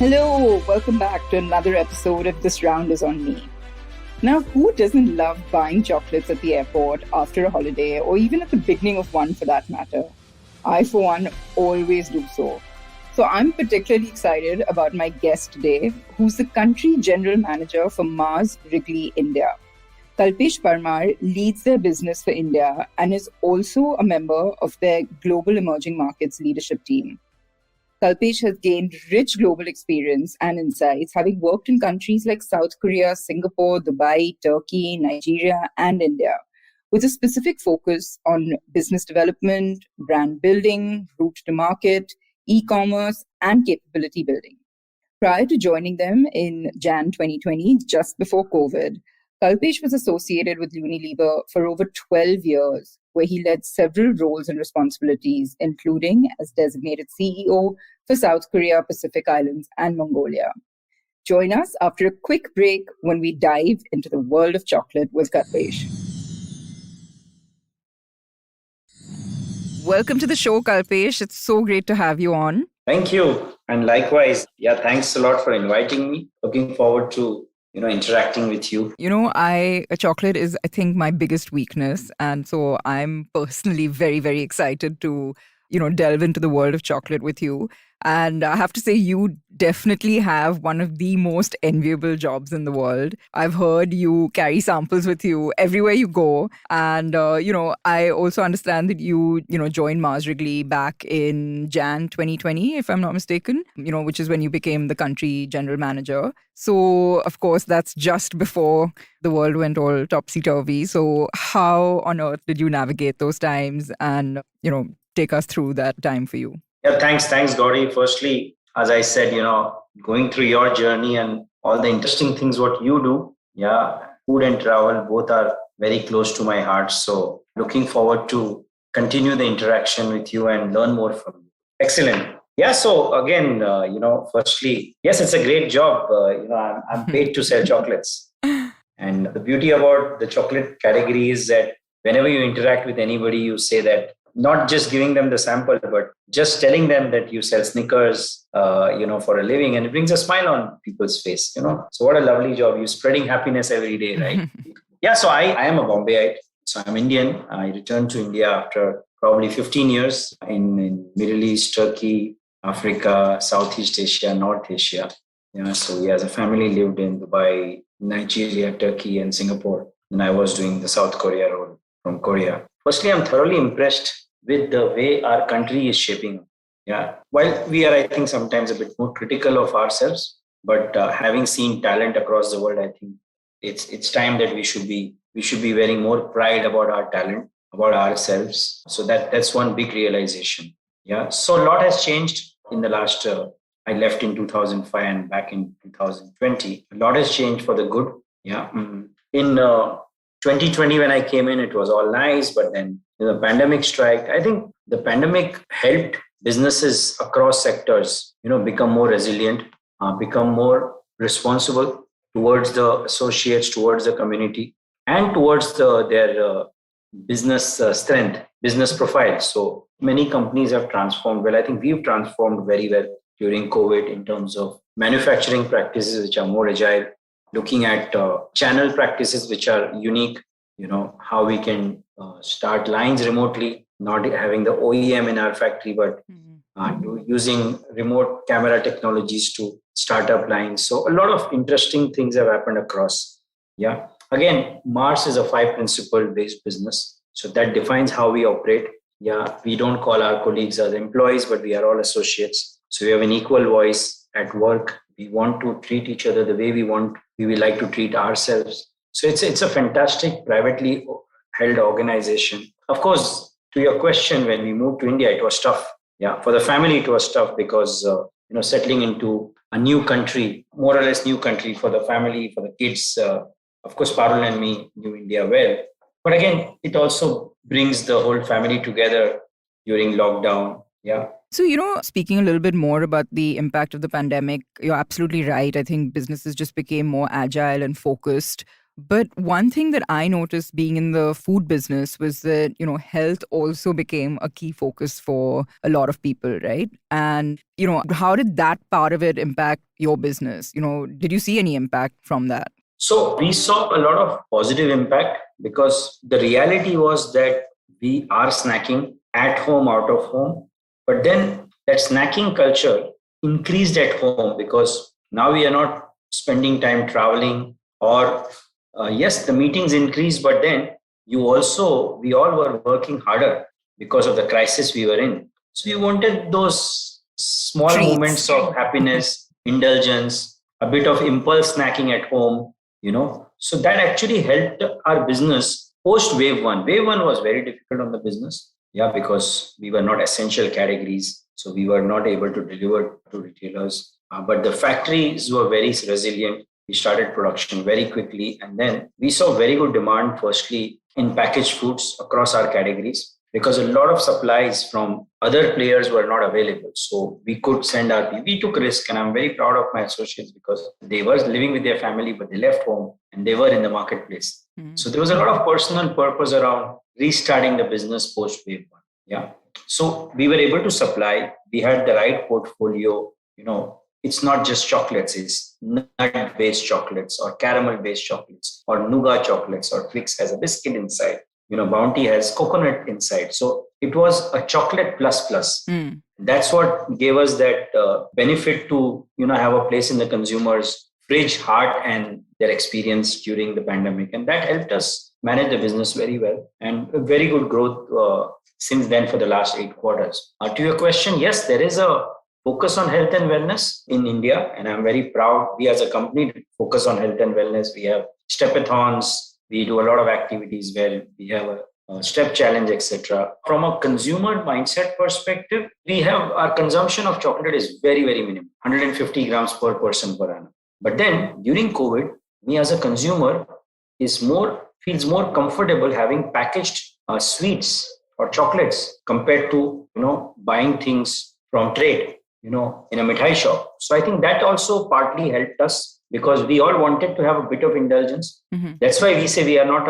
Hello, welcome back to another episode of This Round is on Me. Now, who doesn't love buying chocolates at the airport after a holiday or even at the beginning of one for that matter? I, for one, always do so. So I'm particularly excited about my guest today, who's the country general manager for Mars Wrigley, India. Kalpesh Parmar leads their business for India and is also a member of their Global Emerging Markets leadership team. Kalpesh has gained rich global experience and insights, having worked in countries like South Korea, Singapore, Dubai, Turkey, Nigeria, and India, with a specific focus on business development, brand building, route to market, e-commerce, and capability building. Prior to joining them in Jan 2020, just before COVID, Kalpesh was associated with Unilever for over 12 years, where he led several roles and responsibilities, including as designated CEO for South Korea, Pacific Islands, and Mongolia. Join us after a quick break when we dive into the world of chocolate with Kalpesh. Welcome to the show, Kalpesh. It's so great to have you on. Thank you. And likewise, thanks a lot for inviting me. Looking forward to interacting with you. Chocolate is, I think, my biggest weakness. And so I'm personally very, very excited to, delve into the world of chocolate with you. And I have to say, you definitely have one of the most enviable jobs in the world. I've heard you carry samples with you everywhere you go. And, I also understand that you joined Mars Wrigley back in Jan 2020, if I'm not mistaken, which is when you became the country general manager. So, of course, that's just before the world went all topsy-turvy. So how on earth did you navigate those times and, take us through that time for you? Yeah, thanks, Gauri. Firstly, as I said, going through your journey and all the interesting things what you do, food and travel both are very close to my heart. So looking forward to continue the interaction with you and learn more from you. Excellent. Yeah, so again, firstly, yes, it's a great job. I'm paid to sell chocolates. And the beauty about the chocolate category is that whenever you interact with anybody, you say that not just giving them the sample, but just telling them that you sell Snickers, for a living, and it brings a smile on people's face, So what a lovely job. You're spreading happiness every day, right? So I am a Bombayite. So I'm Indian. I returned to India after probably 15 years in Middle East, Turkey, Africa, Southeast Asia, North Asia. So we as a family lived in Dubai, Nigeria, Turkey, and Singapore. And I was doing the South Korea role from Korea. Firstly, I'm thoroughly impressed with the way our country is shaping. While we are, I think, sometimes a bit more critical of ourselves, but having seen talent across the world, I think it's time that we should be wearing more pride about our talent, about ourselves. So that's one big realization. So a lot has changed in the last. I left in 2005 and back in 2020. A lot has changed for the good. In 2020, when I came in, it was all nice, but then the pandemic struck. I think the pandemic helped businesses across sectors, become more resilient, become more responsible towards the associates, towards the community, and towards their business strength, business profile. So many companies have transformed well. I think we've transformed very well during COVID in terms of manufacturing practices, which are more agile, looking at channel practices which are unique, how we can start lines remotely, not having the OEM in our factory, but using remote camera technologies to start up lines. So a lot of interesting things have happened across. Again, Mars is a 5-principle based business. So that defines how we operate. We don't call our colleagues as employees, but we are all associates. So we have an equal voice at work. We want to treat each other the way we would like to treat ourselves. So it's a fantastic privately held organization. Of course, to your question, when we moved to India, it was tough. For the family, it was tough because, settling into a new country, more or less new country for the family, for the kids. Of course, Parul and me knew India well. But again, it also brings the whole family together during lockdown. So, speaking a little bit more about the impact of the pandemic, you're absolutely right. I think businesses just became more agile and focused But one thing that I noticed being in the food business was that, health also became a key focus for a lot of people, right? And, how did that part of it impact your business? Did you see any impact from that? So we saw a lot of positive impact because the reality was that we are snacking at home, out of home. But then that snacking culture increased at home because now we are not spending time traveling or yes, the meetings increased, but then we all were working harder because of the crisis we were in. So we wanted those small Treats. moments of happiness, indulgence, a bit of impulse snacking at home, so that actually helped our business post wave one was very difficult on the business, because we were not essential categories, so we were not able to deliver to retailers. But the factories were very resilient. We started production very quickly, and then we saw very good demand firstly in packaged foods across our categories, because a lot of supplies from other players were not available. So we could send our people. We took risk, and I'm very proud of my associates because they were living with their family, but they left home and they were in the marketplace. Mm-hmm. So there was a lot of personal purpose around restarting the business post wave one. Yeah. So we were able to supply. We had the right portfolio. It's not just chocolates, it's nut-based chocolates or caramel-based chocolates or nougat chocolates, or Twix has a biscuit inside. Bounty has coconut inside. So it was a chocolate plus. Mm. That's what gave us that benefit to, have a place in the consumer's fridge, heart, and their experience during the pandemic. And that helped us manage the business very well, and a very good growth since then for the last 8 quarters. To your question, yes, there is a focus on health and wellness in India, and I'm very proud. We as a company focus on health and wellness. We have stepathons. We do a lot of activities where we have a step challenge, etc. From a consumer mindset perspective, we have our consumption of chocolate is very, very minimal, 150 grams per person per annum. But then during COVID, me as a consumer feels more comfortable having packaged sweets or chocolates compared to buying things from trade, in a mithai shop. So I think that also partly helped us, because we all wanted to have a bit of indulgence. Mm-hmm. That's why we say we are not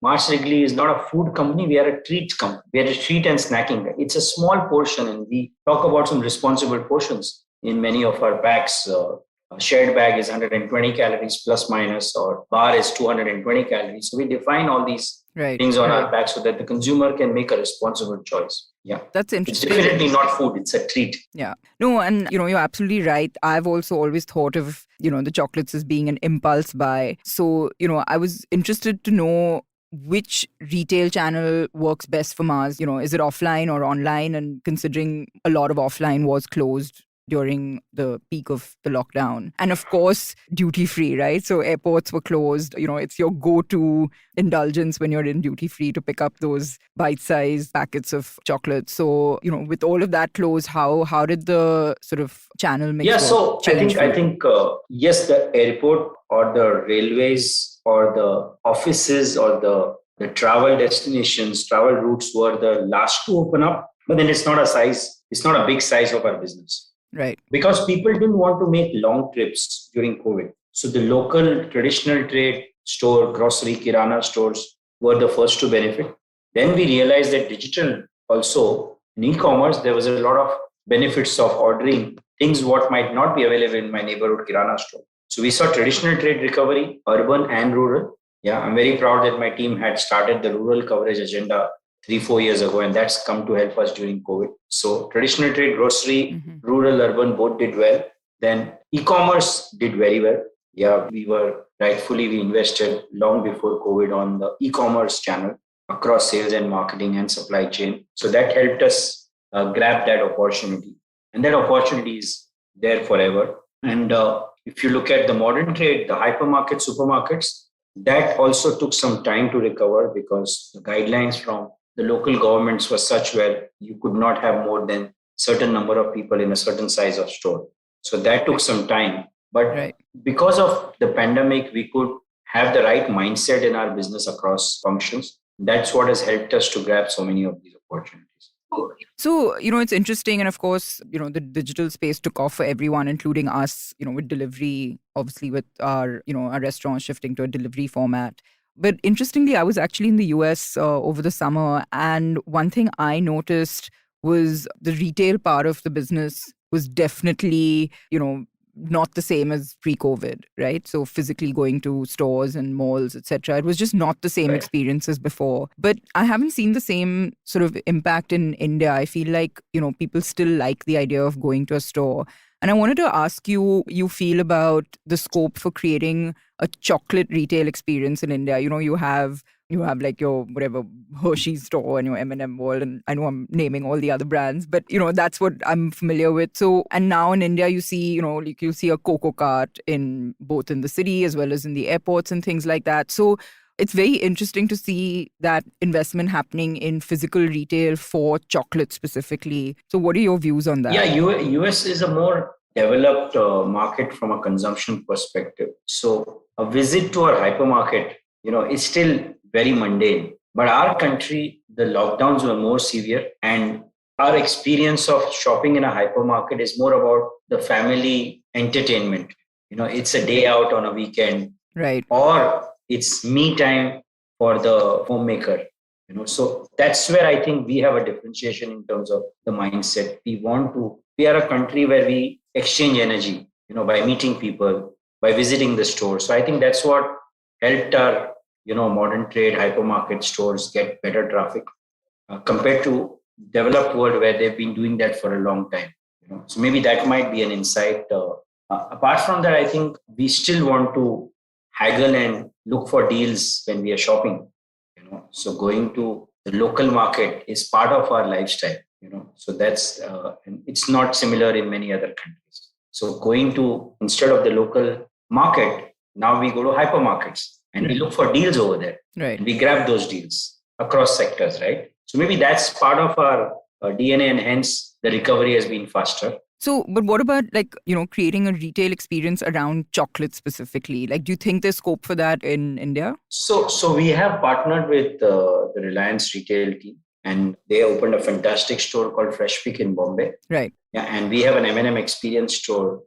Mars Wrigley is not a food company, we are a treat company. We are a treat and snacking. It's a small portion, and we talk about some responsible portions in many of our packs. A shared bag is 120 calories plus minus, or bar is 220 calories. So we define all these things on our pack so that the consumer can make a responsible choice. Yeah. That's interesting. It's definitely not food. It's a treat. Yeah. No, and you're absolutely right. I've also always thought of, the chocolates as being an impulse buy. So, I was interested to know which retail channel works best for Mars. Is it offline or online? And considering a lot of offline was closed during the peak of the lockdown. And of course, duty free, right? So airports were closed. It's your go-to indulgence when you're in duty free to pick up those bite-sized packets of chocolate. So, with all of that closed, how did the sort of channel mix? Yeah, so I think yes, the airport or the railways or the offices or the travel destinations, travel routes were the last to open up. But then it's not a big size of our business. Right. Because people didn't want to make long trips during COVID. So the local traditional trade store, grocery, kirana stores were the first to benefit. Then we realized that digital also, in e-commerce, there was a lot of benefits of ordering things what might not be available in my neighborhood kirana store. So we saw traditional trade recovery, urban and rural. Yeah, I'm very proud that my team had started the rural coverage agenda 3-4 years ago, and that's come to help us during COVID. So traditional trade, grocery, rural, urban, both did well. Then e-commerce did very well. Yeah, we invested long before COVID on the e-commerce channel across sales and marketing and supply chain. So that helped us grab that opportunity. And that opportunity is there forever. And if you look at the modern trade, the hypermarket, supermarkets, that also took some time to recover because the guidelines from the local governments were such where you could not have more than certain number of people in a certain size of store. So that took some time. But because of the pandemic, we could have the right mindset in our business across functions. That's what has helped us to grab so many of these opportunities. So, it's interesting. And of course, the digital space took off for everyone, including us, with delivery, obviously with our restaurants shifting to a delivery format. But interestingly, I was actually in the US over the summer. And one thing I noticed was the retail part of the business was definitely, not the same as pre-COVID, right? So physically going to stores and malls, etc. It was just not the same experience as before. But I haven't seen the same sort of impact in India. I feel like, people still like the idea of going to a store. And I wanted to ask you feel about the scope for creating a chocolate retail experience in India. You have like your whatever Hershey's store and your M&M world, and I know I'm naming all the other brands, but that's what I'm familiar with. So, and now in India, you see, like you see a Coco Cart in both in the city as well as in the airports and things like that. So it's very interesting to see that investment happening in physical retail for chocolate specifically. So what are your views on that? Yeah, US is a more developed market from a consumption perspective. So a visit to our hypermarket, is still very mundane. But our country, the lockdowns were more severe, and our experience of shopping in a hypermarket is more about the family entertainment. It's a day out on a weekend, right? Or it's me time for the homemaker. So that's where I think we have a differentiation in terms of the mindset. We are a country where we exchange energy, by meeting people, by visiting the store. So I think that's what helped our modern trade hypermarket stores get better traffic compared to developed world where they've been doing that for a long time. So maybe that might be an insight. Apart from that, I think we still want to haggle and look for deals when we are shopping. So going to the local market is part of our lifestyle. So that's and it's not similar in many other countries. So going to, instead of the local market, now we go to hypermarkets. And we look for deals over there. Right. And we grab those deals across sectors, right? So maybe that's part of our DNA, and hence the recovery has been faster. So, but what about creating a retail experience around chocolate specifically? Like, do you think there's scope for that in India? So we have partnered with the Reliance retail team, and they opened a fantastic store called Fresh Pick in Bombay. Right. Yeah, and we have an M&M experience store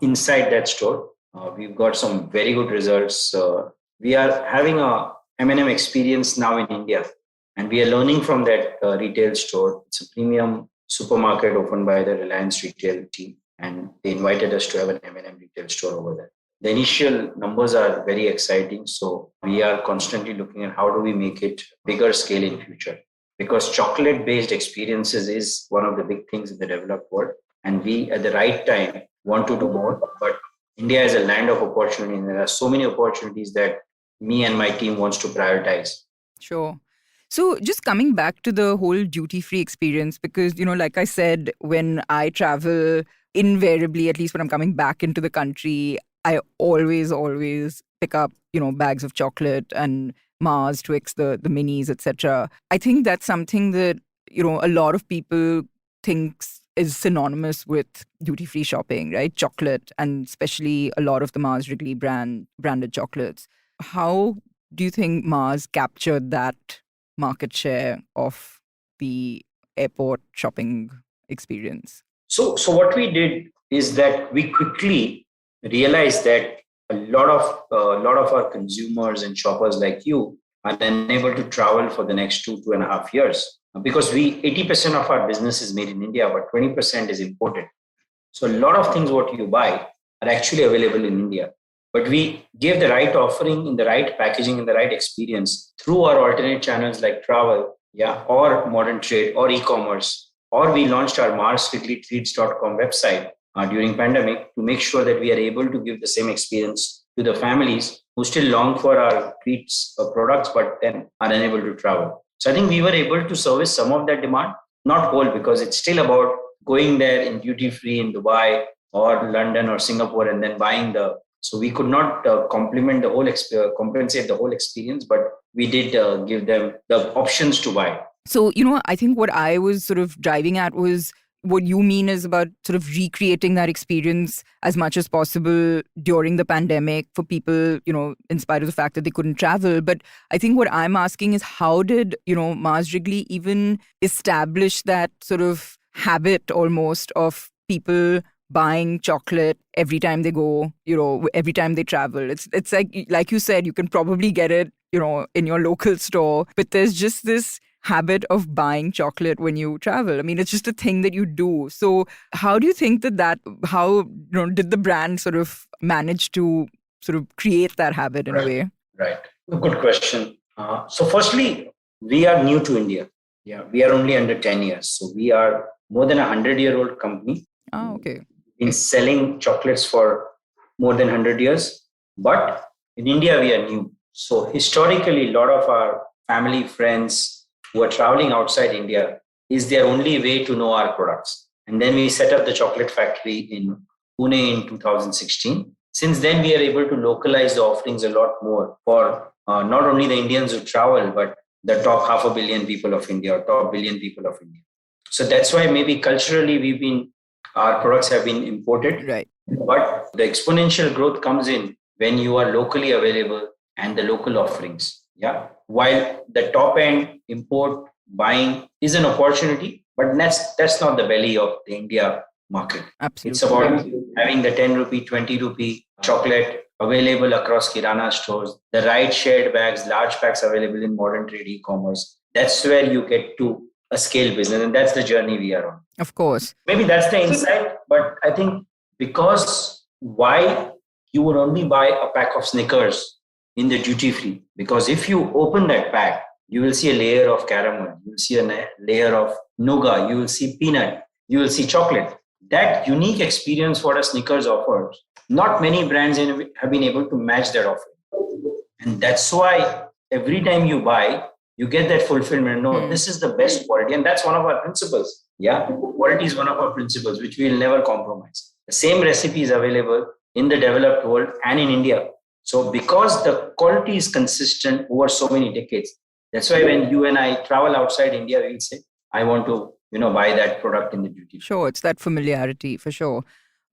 inside that store. We've got some very good results. We are having a M&M experience now in India, and we are learning from that retail store. It's a premium supermarket opened by the Reliance retail team, and they invited us to have an M&M retail store over there. The initial numbers are very exciting, so we are constantly looking at how do we make it bigger scale in future, because chocolate-based experiences is one of the big things in the developed world, and we at the right time want to do more. But India is a land of opportunity, and there are so many opportunities that me and my team wants to prioritize. Sure. So just coming back to the whole duty-free experience, because, like I said, when I travel, invariably, at least when I'm coming back into the country, I always pick up, bags of chocolate and Mars, Twix, the minis, etc. I think that's something that, a lot of people thinks is synonymous with duty-free shopping, right? Chocolate, and especially a lot of the Mars Wrigley branded chocolates. How do you think Mars captured that market share of the airport shopping experience? So what we did is that we quickly realized that a lot of our consumers and shoppers like you are unable to travel for the next 2.5 years, because 80% of our business is made in India, but 20% is imported. So a lot of things what you buy are actually available in India. But we gave the right offering in the right packaging and the right experience through our alternate channels like travel, or modern trade or e-commerce. Or we launched our marswrigleytreats.com website during pandemic to make sure that we are able to give the same experience to the families who still long for our treats products, but then are unable to travel. So I think we were able to service some of that demand, not whole, because it's still about going there in duty free in Dubai or London or Singapore and then buying so we could not compensate the whole experience, but we did give them the options to buy. So, I think what I was sort of driving at was what you mean is about sort of recreating that experience as much as possible during the pandemic for people, in spite of the fact that they couldn't travel. But I think what I'm asking is, how did, Mars Wrigley even establish that sort of habit almost of people buying chocolate every time they go, every time they travel? It's like you said, you can probably get it, in your local store, but there's just this habit of buying chocolate when you travel. I mean, it's just a thing that you do. So how do you think how did the brand sort of manage to sort of create that habit in a way? Right. Good question. So firstly, we are new to India. Yeah, we are only under 10 years. So we are more than 100-year-old company. Oh, okay. In selling chocolates for more than 100 years. But in India, we are new. So historically, a lot of our family, friends who are traveling outside India is their only way to know our products. And then we set up the chocolate factory in Pune in 2016. Since then, we are able to localize the offerings a lot more for not only the Indians who travel, but the top 500 million people of India or top billion people of India. So that's why maybe culturally our products have been imported. Right. But the exponential growth comes in when you are locally available and the local offerings. Yeah. While the top end import buying is an opportunity, but that's not the belly of the India market. Absolutely. It's about having the 10 rupee, 20 rupee chocolate available across Kirana stores, the right shared bags, large packs available in modern trade e-commerce. That's where you get to a scale business. And that's the journey we are on. Of course. Maybe that's the insight. But I think why you would only buy a pack of Snickers in the duty free, because if you open that pack, you will see a layer of caramel, you will see a layer of nougat, you will see peanut, you will see chocolate. That unique experience what a Snickers offers, not many brands have been able to match that offering. And that's why every time you buy, you get that fulfillment. No, this is the best quality. And that's one of our principles. Yeah, quality is one of our principles, which we will never compromise. The same recipe is available in the developed world and in India. So because the quality is consistent over so many decades, that's why when you and I travel outside India, we'll say, I want to, buy that product in the duty. Sure, it's that familiarity for sure.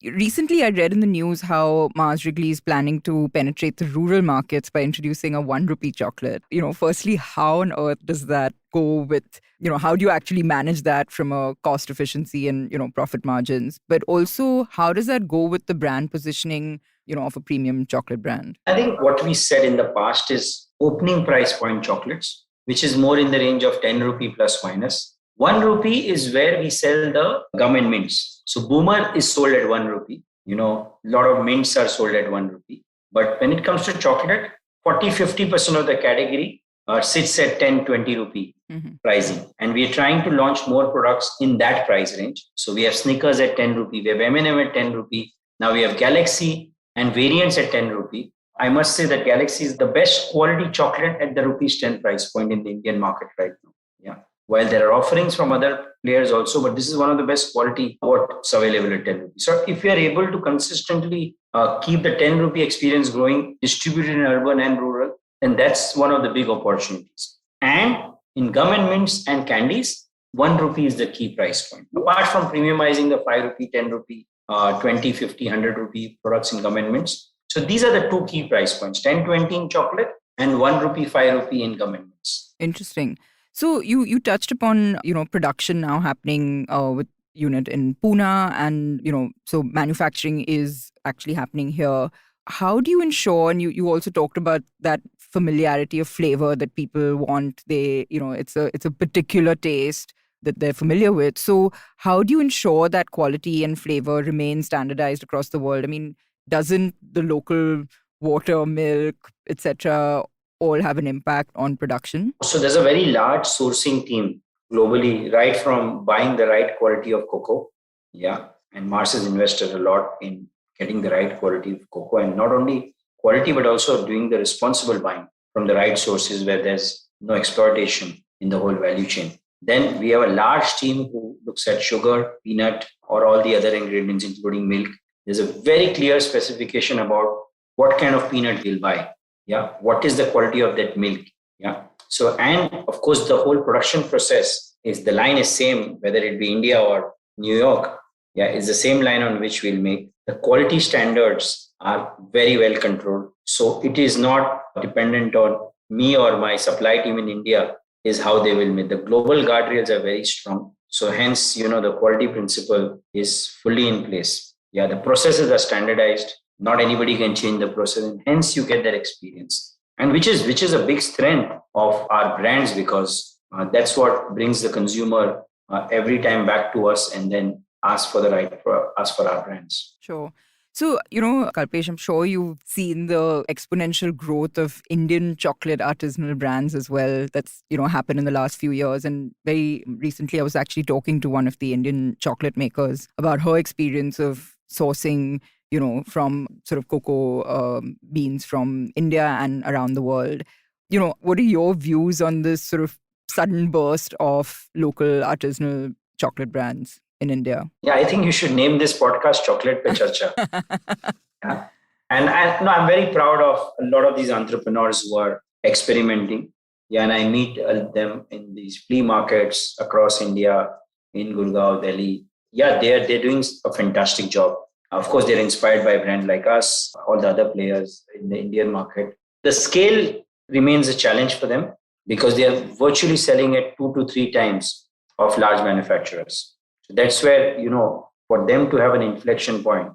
Recently, I read in the news how Mars Wrigley is planning to penetrate the rural markets by introducing a 1 rupee chocolate. Firstly, how on earth does that go with, how do you actually manage that from a cost efficiency and, profit margins? But also, how does that go with the brand positioning, of a premium chocolate brand? I think what we said in the past is opening price point chocolates, which is more in the range of 10 rupee plus minus. 1 rupee is where we sell the gum and mints. So Boomer is sold at 1 rupee. A lot of mints are sold at 1 rupee. But when it comes to chocolate, 40-50% of the category sits at 10-20 rupee pricing. And we are trying to launch more products in that price range. So we have Snickers at 10 rupee. We have M&M at 10 rupee. Now we have Galaxy and variants at 10 rupee. I must say that Galaxy is the best quality chocolate at the rupees 10 price point in the Indian market right now. Yeah. While there are offerings from other players also, but this is one of the best quality what's available at 10 rupees. So if we are able to consistently keep the 10 rupee experience growing, distributed in urban and rural, then that's one of the big opportunities. And in gum and mints and candies, 1 rupee is the key price point. Apart from premiumizing the 5 rupee, 10 rupee, 20, 50, 100 rupee products in gum and mints. So these are the two key price points, 10, 20 in chocolate and 1 rupee, 5 rupee in gum and mints. Interesting. So you touched upon, production now happening with unit in Pune and, so manufacturing is actually happening here. How do you ensure, and you also talked about that familiarity of flavor that people want, it's a particular taste that they're familiar with. So how do you ensure that quality and flavor remain standardized across the world? I mean, doesn't the local water, milk, etc., all have an impact on production? So there's a very large sourcing team globally, right from buying the right quality of cocoa. Yeah. And Mars has invested a lot in getting the right quality of cocoa, and not only quality, but also doing the responsible buying from the right sources where there's no exploitation in the whole value chain. Then we have a large team who looks at sugar, peanut, or all the other ingredients, including milk. There's a very clear specification about what kind of peanut we'll buy. Yeah. What is the quality of that milk? Yeah. So, and of course, the whole production process the line is same, whether it be India or New York, yeah, is the same line on which we'll make. The quality standards are very well controlled. So it is not dependent on me or my supply team in India is how they will make. The global guardrails are very strong. So hence, the quality principle is fully in place. Yeah, the processes are standardized. Not anybody can change the process, and hence you get that experience. And which is a big strength of our brands, because that's what brings the consumer every time back to us and then ask for our brands. Sure. So, Kalpesh, I'm sure you've seen the exponential growth of Indian chocolate artisanal brands as well. That's, happened in the last few years. And very recently, I was actually talking to one of the Indian chocolate makers about her experience of sourcing, from sort of cocoa beans from India and around the world. What are your views on this sort of sudden burst of local artisanal chocolate brands in India? Yeah, I think you should name this podcast Chocolate Pe Charcha. Yeah. And I'm very proud of a lot of these entrepreneurs who are experimenting. Yeah, and I meet them in these flea markets across India, in Gurgaon, Delhi. Yeah, they're doing a fantastic job. Of course, they're inspired by a brand like us, all the other players in the Indian market. The scale remains a challenge for them because they are virtually selling at 2 to 3 times of large manufacturers. So that's where, for them to have an inflection point,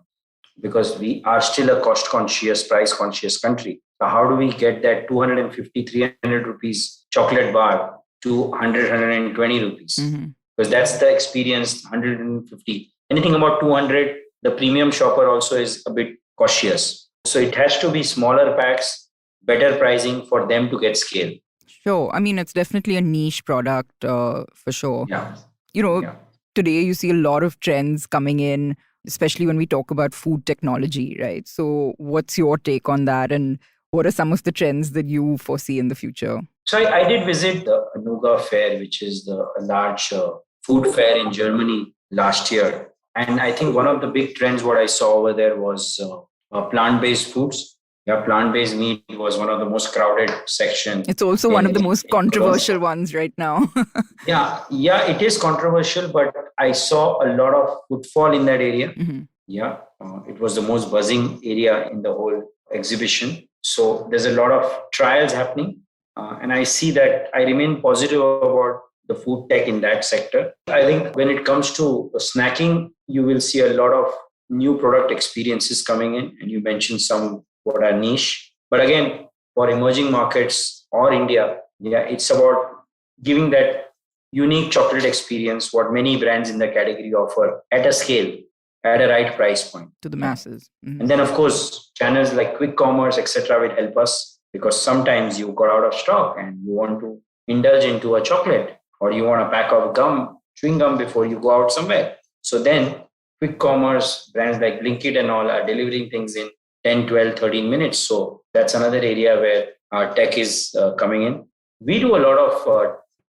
because we are still a cost conscious, price conscious country. So how do we get that 250, 300 rupees chocolate bar to 100, 120 rupees? Mm-hmm. Because that's the experience, 150. Anything about 200, the premium shopper also is a bit cautious. So it has to be smaller packs, better pricing for them to get scale. Sure. I mean, it's definitely a niche product for sure. Yeah. Today you see a lot of trends coming in, especially when we talk about food technology, right? So what's your take on that, and what are some of the trends that you foresee in the future? So I did visit the Anuga Fair, which is the large food fair in Germany last year. And I think one of the big trends what I saw over there was plant-based foods. Yeah, plant-based meat was one of the most crowded sections. It's also one of the most controversial ones right now. Yeah, it is controversial, but I saw a lot of footfall in that area. Mm-hmm. Yeah, it was the most buzzing area in the whole exhibition. So there's a lot of trials happening. And I see that I remain positive about the food tech in that sector. I think when it comes to snacking, you will see a lot of new product experiences coming in. And you mentioned some what are niche. But again, for emerging markets or India, it's about giving that unique chocolate experience, what many brands in the category offer at a scale, at a right price point. To the masses. Mm-hmm. And then, of course, channels like quick commerce, etc., will help us, because sometimes you got out of stock and you want to indulge into a chocolate, or you want a pack of chewing gum before you go out somewhere. So then quick commerce brands like Blinkit and all are delivering things in 10, 12, 13 minutes. So that's another area where our tech is coming in. We do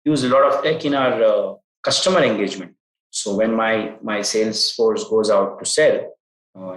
use a lot of tech in our customer engagement. So when my sales force goes out to sell,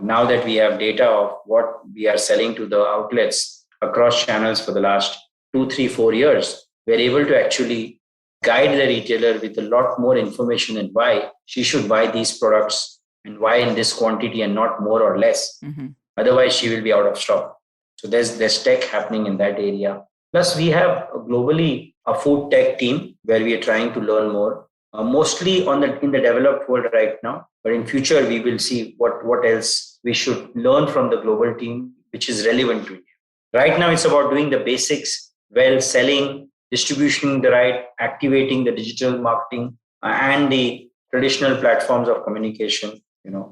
now that we have data of what we are selling to the outlets across channels for the last 2, 3, 4 years, we're able to actually guide the retailer with a lot more information and why she should buy these products and why in this quantity and not more or less. Mm-hmm. Otherwise, she will be out of stock. So there's tech happening in that area. Plus, we have globally a food tech team where we are trying to learn more, mostly in the developed world right now. But in future, we will see what else we should learn from the global team, which is relevant to India. Right now, it's about doing the basics, selling, distributing the right, activating the digital marketing and the traditional platforms of communication.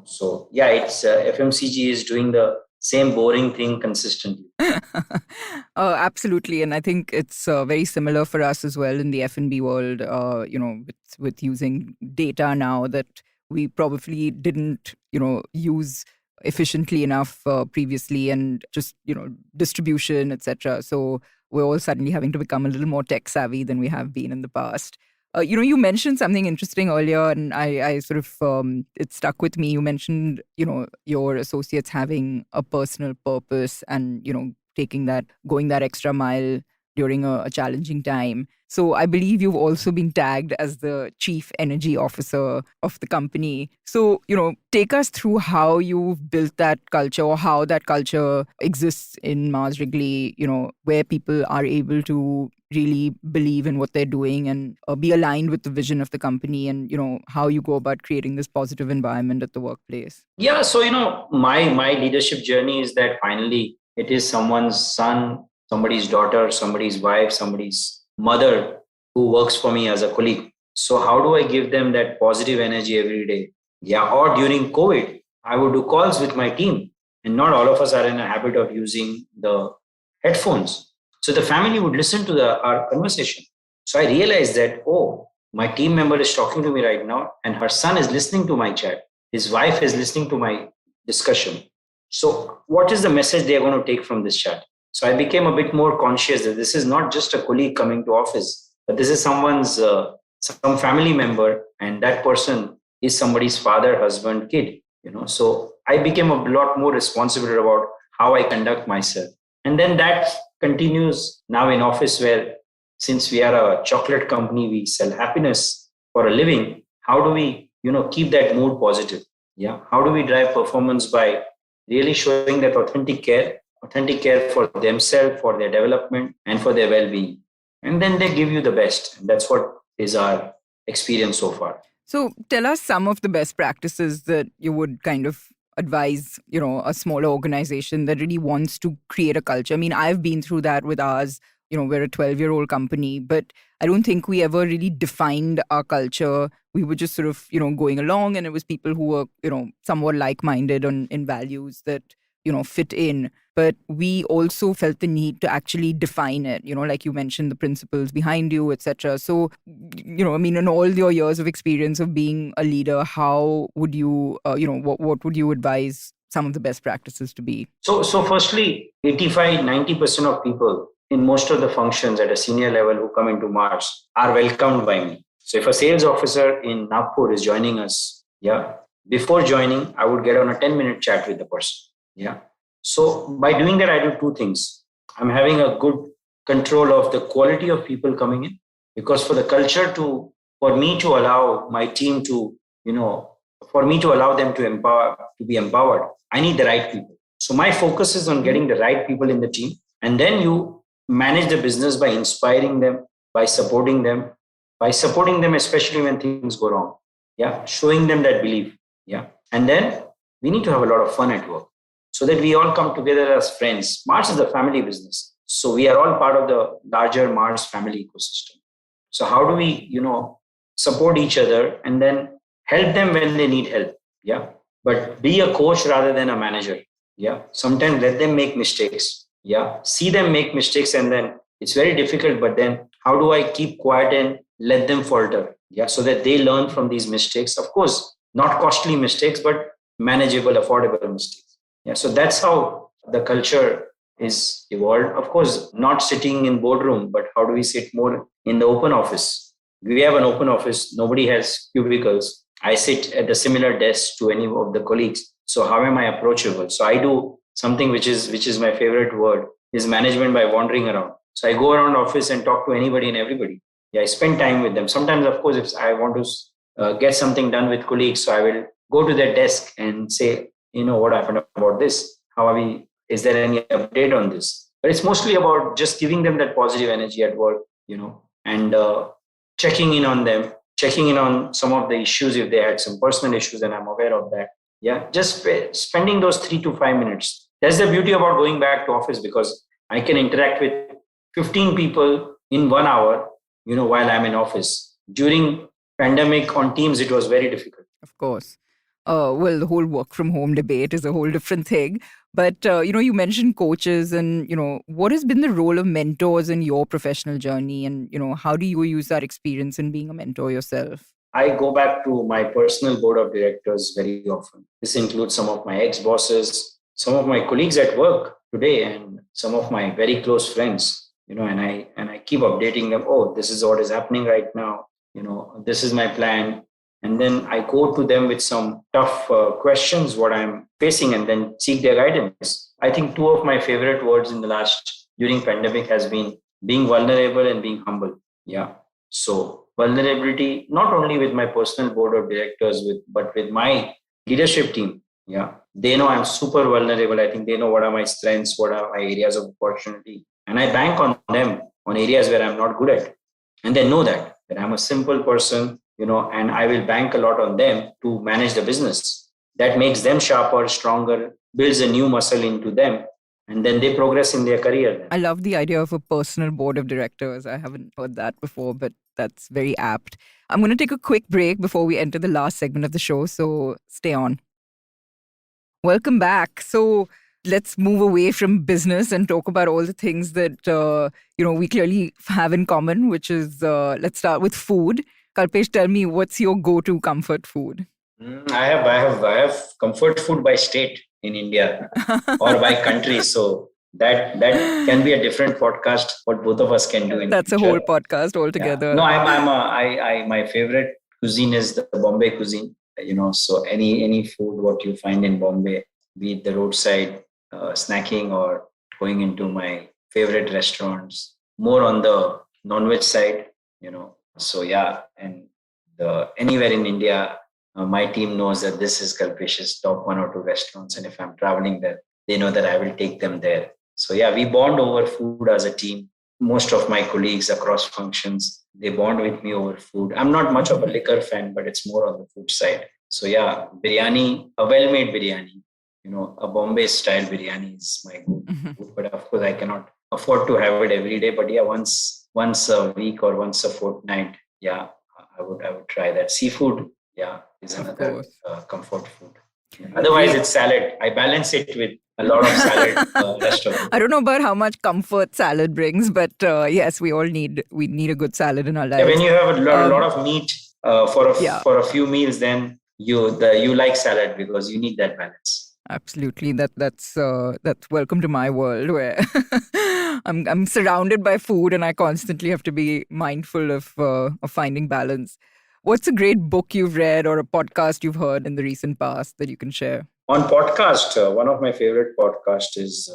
So it's FMCG is doing the same boring thing consistently. Absolutely, and I think it's very similar for us as well in the F&B world. With using data now that we probably didn't, use efficiently enough previously, and just distribution, etc. So we're all suddenly having to become a little more tech savvy than we have been in the past. You mentioned something interesting earlier, and I sort of, it stuck with me. You mentioned, your associates having a personal purpose and, going that extra mile during a challenging time. So I believe you've also been tagged as the chief energy officer of the company. So, take us through how you've built that culture, or how that culture exists in Mars Wrigley, where people are able to really believe in what they're doing and be aligned with the vision of the company, and, how you go about creating this positive environment at the workplace. Yeah. So, my leadership journey is that finally it is someone's son, somebody's daughter, somebody's wife, somebody's mother who works for me as a colleague. So how do I give them that positive energy every day? Yeah. Or during COVID, I would do calls with my team, and not all of us are in a habit of using the headphones. So the family would listen to our conversation. So I realized that, oh, my team member is talking to me right now, and her son is listening to my chat. His wife is listening to my discussion. So what is the message they are going to take from this chat? So I became a bit more conscious that this is not just a colleague coming to office, but this is some family member, and that person is somebody's father, husband, kid. So I became a lot more responsible about how I conduct myself. And then that continues now in office, where since we are a chocolate company, we sell happiness for a living. How do we, keep that mood positive? Yeah. How do we drive performance by really showing that authentic care for themselves, for their development, and for their well-being? And then they give you the best. And that's what is our experience so far. So tell us some of the best practices that you would kind of advise, a smaller organization that really wants to create a culture. I mean, I've been through that with ours. We're a 12-year-old company, but I don't think we ever really defined our culture. We were just sort of, going along, and it was people who were, somewhat like-minded in values that, fit in. But we also felt the need to actually define it, like you mentioned, the principles behind you, etc. So, in all your years of experience of being a leader, how would you, what would you advise some of the best practices to be? So firstly, 85-90% of people in most of the functions at a senior level who come into Mars are welcomed by me. So if a sales officer in Nagpur is joining us, before joining, I would get on a 10-minute chat with the person. Yeah. So by doing that, I do two things. I'm having a good control of the quality of people coming in, because for the culture for me to allow my team to, for me to allow them to be empowered, I need the right people. So my focus is on getting the right people in the team. And then you manage the business by inspiring them, by supporting them, especially when things go wrong. Yeah. Showing them that belief. Yeah. And then we need to have a lot of fun at work, so that we all come together as friends. Mars is a family business. So we are all part of the larger Mars family ecosystem. So how do we, support each other and then help them when they need help? Yeah. But be a coach rather than a manager. Yeah. Sometimes let them make mistakes. Yeah. See them make mistakes, and then it's very difficult. But then how do I keep quiet and let them falter? Yeah. So that they learn from these mistakes. Of course, not costly mistakes, but manageable, affordable mistakes. Yeah. So that's how the culture is evolved. Of course, not sitting in boardroom, but how do we sit more in the open office? We have an open office. Nobody has cubicles. I sit at a similar desk to any of the colleagues. So how am I approachable? So I do something which is my favorite word, is management by wandering around. So I go around office and talk to anybody and everybody. Yeah, I spend time with them. Sometimes, of course, if I want to get something done with colleagues, so I will go to their desk and say, what happened about this? How are we? Is there any update on this? But it's mostly about just giving them that positive energy at work, and checking in on them, checking in on some of the issues if they had some personal issues, and I'm aware of that. Yeah, just spending those 3 to 5 minutes. That's the beauty about going back to office, because I can interact with 15 people in 1 hour, while I'm in office. During pandemic on Teams, it was very difficult. Of course. Well, the whole work from home debate is a whole different thing. But, you mentioned coaches, and, what has been the role of mentors in your professional journey? And, how do you use that experience in being a mentor yourself? I go back to my personal board of directors very often. This includes some of my ex-bosses, some of my colleagues at work today, and some of my very close friends, and I keep updating them. Oh, this is what is happening right now. This is my plan. And then I go to them with some tough questions, what I'm facing, and then seek their guidance. I think two of my favorite words during pandemic has been being vulnerable and being humble. Yeah. So vulnerability, not only with my personal board of directors, but with my leadership team. Yeah. They know I'm super vulnerable. I think they know what are my strengths, what are my areas of opportunity. And I bank on them on areas where I'm not good at. And they know that I'm a simple person, and I will bank a lot on them to manage the business. That makes them sharper, stronger, builds a new muscle into them, and then they progress in their career. I love the idea of a personal board of directors. I haven't heard that before, but that's very apt. I'm going to take a quick break before we enter the last segment of the show, so stay on. Welcome back. So let's move away from business and talk about all the things that we clearly have in common, which is let's start with food. Kalpesh, tell me, what's your go-to comfort food? I have comfort food by state in India or by country. So that can be a different podcast. What both of us can do. That's future. A whole podcast altogether. Yeah. No, my favorite cuisine is the Bombay cuisine. So any food what you find in Bombay, be it the roadside snacking or going into my favorite restaurants, more on the non-veg side. So yeah, and anywhere in India. My team knows that this is Kalpesh's top 1 or 2 restaurants. And if I'm traveling there, they know that I will take them there. So yeah, we bond over food as a team. Most of my colleagues across functions, they bond with me over food. I'm not much of a liquor fan, but it's more on the food side. So yeah, biryani, a well-made biryani, a Bombay style biryani is my food. But of course, I cannot afford to have it every day. But yeah, once a week or once a fortnight, yeah, I would try that. Seafood, yeah, is another comfort food. Yeah. Otherwise, it's salad. I balance it with a lot of salad. Rest of it. I don't know about how much comfort salad brings, but yes, we need a good salad in our lives. Yeah, when you have a lot of meat for a few meals, then you like salad because you need that balance. Absolutely, that's welcome to my world where I'm surrounded by food and I constantly have to be mindful of finding balance. What's a great book you've read or a podcast you've heard in the recent past that you can share? On podcast, one of my favorite podcasts is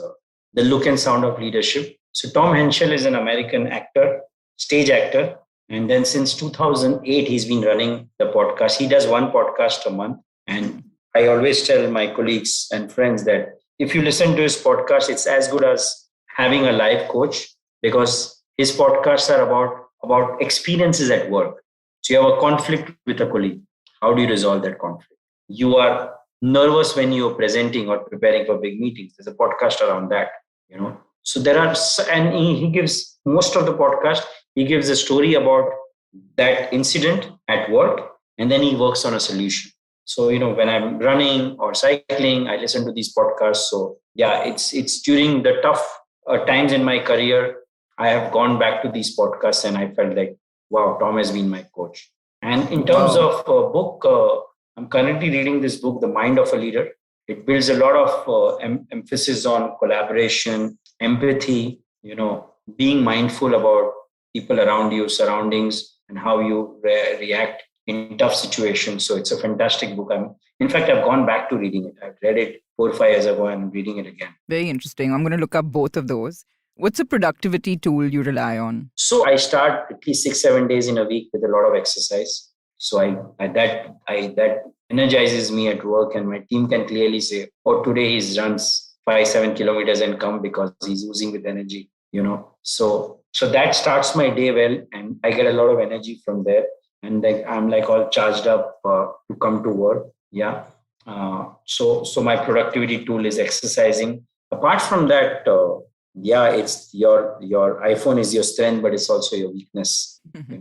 The Look and Sound of Leadership. So Tom Henschel is an American actor, stage actor. And then since 2008, he's been running the podcast. He does one podcast a month. And I always tell my colleagues and friends that if you listen to his podcast, it's as good as having a live coach because his podcasts are about experiences at work. So you have a conflict with a colleague. How do you resolve that conflict? You are nervous when you're presenting or preparing for big meetings. There's a podcast around that, So there are, and he gives most of the podcast, he gives a story about that incident at work, and then he works on a solution. So, when I'm running or cycling, I listen to these podcasts. So yeah, it's during the tough times in my career, I have gone back to these podcasts and I felt like, wow, Tom has been my coach. And in terms of a book, I'm currently reading this book, The Mind of a Leader. It builds a lot of emphasis on collaboration, empathy, being mindful about people around you, surroundings, and how you react in tough situations. So it's a fantastic book. In fact, I've gone back to reading it. I've read it 4 or 5 years ago and I'm reading it again. Very interesting. I'm going to look up both of those. What's a productivity tool you rely on? So I start at least 6-7 days in a week with a lot of exercise. So that energizes me at work, and my team can clearly say, "Oh, today he runs 5-7 kilometers and come because he's oozing with energy." So that starts my day well, and I get a lot of energy from there, and I'm all charged up to come to work. Yeah. So my productivity tool is exercising. Apart from that. It's your iPhone is your strength, but it's also your weakness.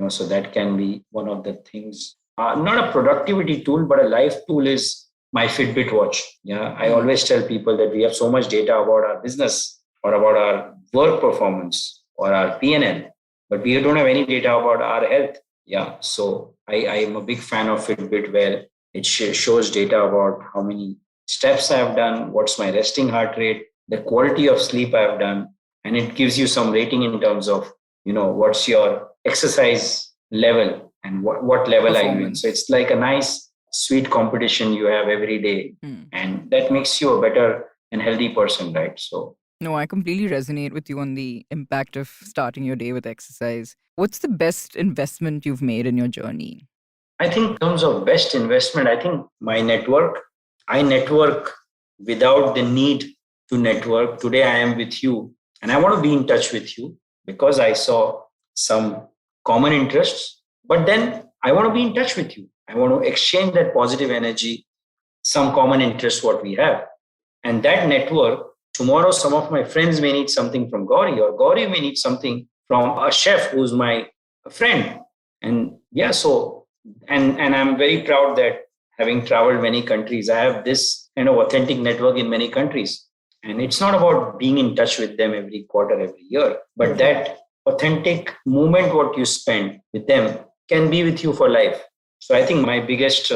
So that can be one of the things. Not a productivity tool, but a life tool is my Fitbit watch. Yeah, I always tell people that we have so much data about our business or about our work performance or our P&L, but we don't have any data about our health. Yeah, so I am a big fan of Fitbit where it shows data about how many steps I have done, what's my resting heart rate, the quality of sleep I've done, and it gives you some rating in terms of, what's your exercise level and what level are you in. So it's like a nice, sweet competition you have every day. And that makes you a better and healthy person, right? So No, I completely resonate with you on the impact of starting your day with exercise. What's the best investment you've made in your journey? I think in terms of best investment, I think my network. I network without the need to network. Today I am with you and I want to be in touch with you because I saw some common interests. But then I want to be in touch with you. I want to exchange that positive energy, some common interests what we have. And that network, tomorrow some of my friends may need something from Gauri, or Gauri may need something from a chef who's my friend. And yeah, so and I'm very proud that having traveled many countries, I have this kind of authentic network in many countries. And it's not about being in touch with them every quarter, every year, but that authentic moment what you spend with them can be with you for life. So I think my biggest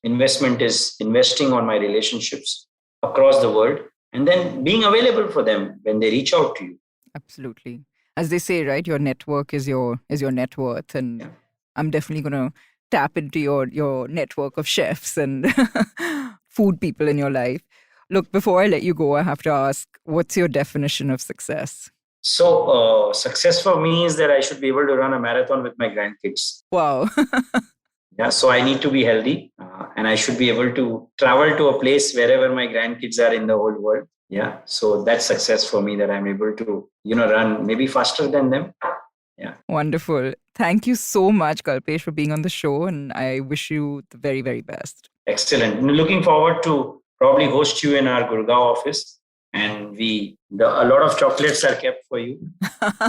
investment is investing on my relationships across the world and then being available for them when they reach out to you. Absolutely. As they say, right, your network is your net worth. And yeah. I'm definitely going to tap into your network of chefs and food people in your life. Look, before I let you go, I have to ask, what's your definition of success? So success for me is that I should be able to run a marathon with my grandkids. Wow. Yeah, so I need to be healthy and I should be able to travel to a place wherever my grandkids are in the whole world. Yeah, so that's success for me, that I'm able to, run maybe faster than them. Yeah. Wonderful. Thank you so much, Kalpesh, for being on the show. And I wish you the very, very best. Excellent. Looking forward to probably host you in our Gurgaon office. And a lot of chocolates are kept for you.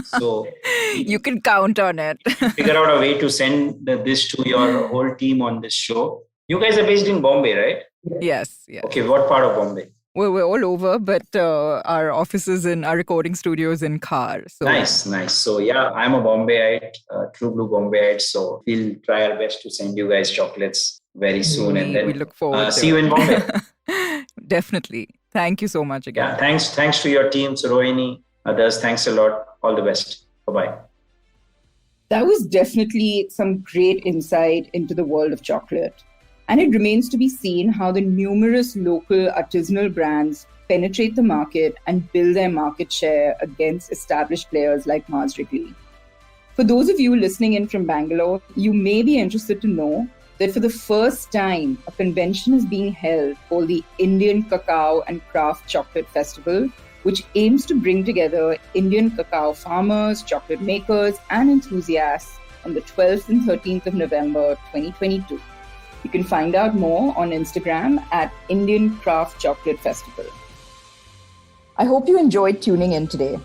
So you can count on it. Figure out a way to send this to your whole team on this show. You guys are based in Bombay, right? Yes. Okay, what part of Bombay? Well, we're all over, but our offices and our recording studios in Khar. So. Nice. So yeah, I'm a Bombayite, true blue Bombayite. So we'll try our best to send you guys chocolates very soon. And then we look forward to see you in Bombay. Definitely. Thank you so much again. Yeah, thanks to your team, Rohini, others. Thanks a lot. All the best. Bye-bye. That was definitely some great insight into the world of chocolate. And it remains to be seen how the numerous local artisanal brands penetrate the market and build their market share against established players like Mars Wrigley. For those of you listening in from Bangalore, you may be interested to know that for the first time, a convention is being held called the Indian Cacao and Craft Chocolate Festival, which aims to bring together Indian cacao farmers, chocolate makers, and enthusiasts on the 12th and 13th of November 2022. You can find out more on Instagram at Indian Craft Chocolate Festival. I hope you enjoyed tuning in today.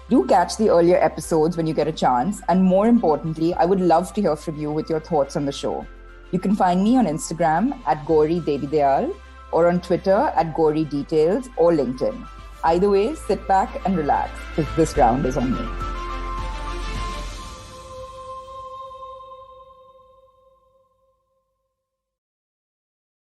Do catch the earlier episodes when you get a chance. And more importantly, I would love to hear from you with your thoughts on the show. You can find me on Instagram at Gauri Devidayal or on Twitter at Gauri Details or LinkedIn. Either way, sit back and relax because this round is on me.